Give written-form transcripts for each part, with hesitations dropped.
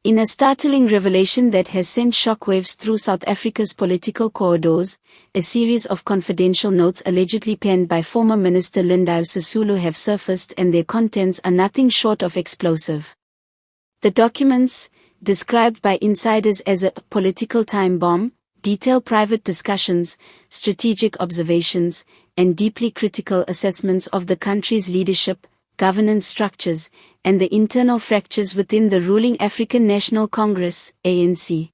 In a startling revelation that has sent shockwaves through South Africa's political corridors, a series of confidential notes allegedly penned by former Minister Lindiwe Sisulu have surfaced, and their contents are nothing short of explosive. The documents, described by insiders as a political time bomb, detail private discussions, strategic observations, and deeply critical assessments of the country's leadership, governance structures, and the internal fractures within the ruling African National Congress, ANC.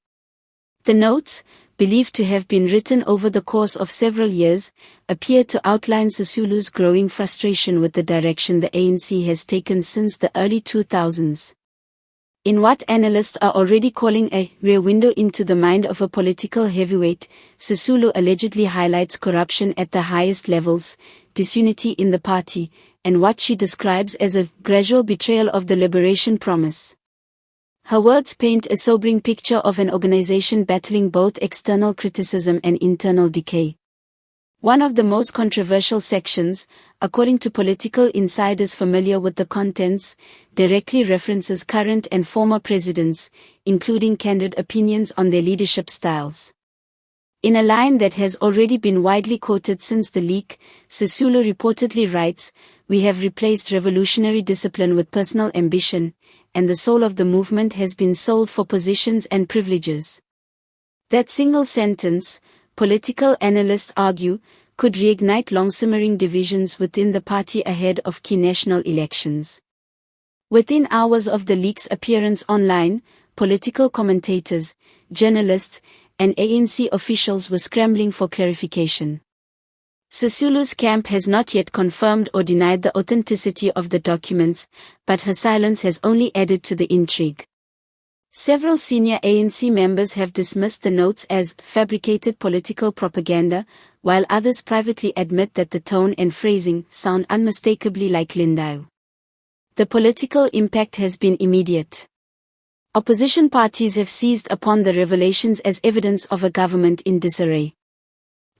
The notes, believed to have been written over the course of several years, appear to outline Sisulu's growing frustration with the direction the ANC has taken since the early 2000s. In what analysts are already calling a rear window into the mind of a political heavyweight, Sisulu allegedly highlights corruption at the highest levels, disunity in the party, and what she describes as a gradual betrayal of the liberation promise. Her words paint a sobering picture of an organization battling both external criticism and internal decay. One of the most controversial sections, according to political insiders familiar with the contents, directly references current and former presidents, including candid opinions on their leadership styles. In a line that has already been widely quoted since the leak, Sisulu reportedly writes, "We have replaced revolutionary discipline with personal ambition, and the soul of the movement has been sold for positions and privileges." That single sentence, political analysts argue, could reignite long-simmering divisions within the party ahead of key national elections. Within hours of the leak's appearance online, political commentators, journalists, and ANC officials were scrambling for clarification. Sisulu's camp has not yet confirmed or denied the authenticity of the documents, but her silence has only added to the intrigue. Several senior ANC members have dismissed the notes as fabricated political propaganda, while others privately admit that the tone and phrasing sound unmistakably like Lindiwe. The political impact has been immediate. Opposition parties have seized upon the revelations as evidence of a government in disarray.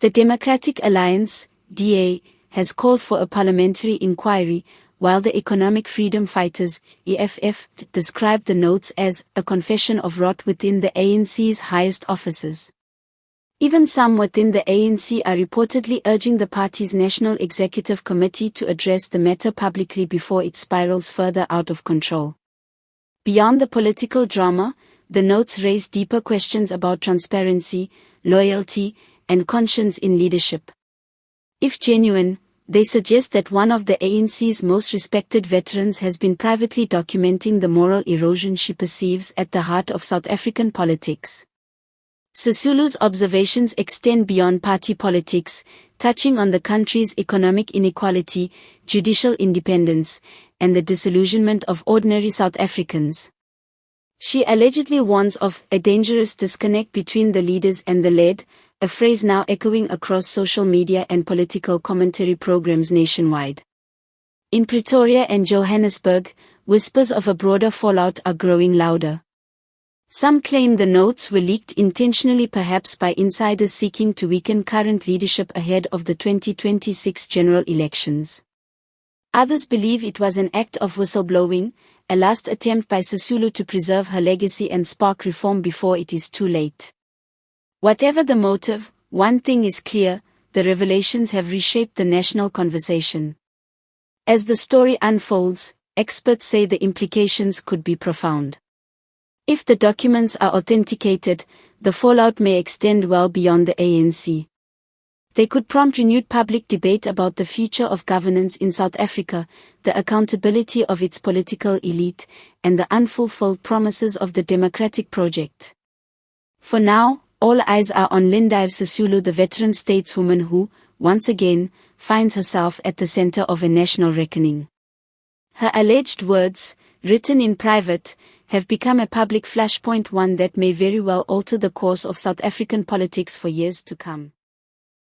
The Democratic Alliance, DA, has called for a parliamentary inquiry, while the Economic Freedom Fighters, EFF, described the notes as a confession of rot within the ANC's highest offices. Even some within the ANC are reportedly urging the party's National Executive Committee to address the matter publicly before it spirals further out of control. Beyond the political drama, the notes raise deeper questions about transparency, loyalty, and conscience in leadership. If genuine, they suggest that one of the ANC's most respected veterans has been privately documenting the moral erosion she perceives at the heart of South African politics. Sisulu's observations extend beyond party politics, touching on the country's economic inequality, judicial independence, and the disillusionment of ordinary South Africans. She allegedly warns of a dangerous disconnect between the leaders and the led, a phrase now echoing across social media and political commentary programs nationwide. In Pretoria and Johannesburg, whispers of a broader fallout are growing louder. Some claim the notes were leaked intentionally, perhaps by insiders seeking to weaken current leadership ahead of the 2026 general elections. Others believe it was an act of whistleblowing, a last attempt by Sisulu to preserve her legacy and spark reform before it is too late. Whatever the motive, one thing is clear: the revelations have reshaped the national conversation. As the story unfolds, experts say the implications could be profound. If the documents are authenticated, the fallout may extend well beyond the ANC. They could prompt renewed public debate about the future of governance in South Africa, the accountability of its political elite, and the unfulfilled promises of the democratic project. For now, all eyes are on Lindiwe Sisulu, the veteran stateswoman who, once again, finds herself at the center of a national reckoning. Her alleged words, written in private, have become a public flashpoint, one that may very well alter the course of South African politics for years to come.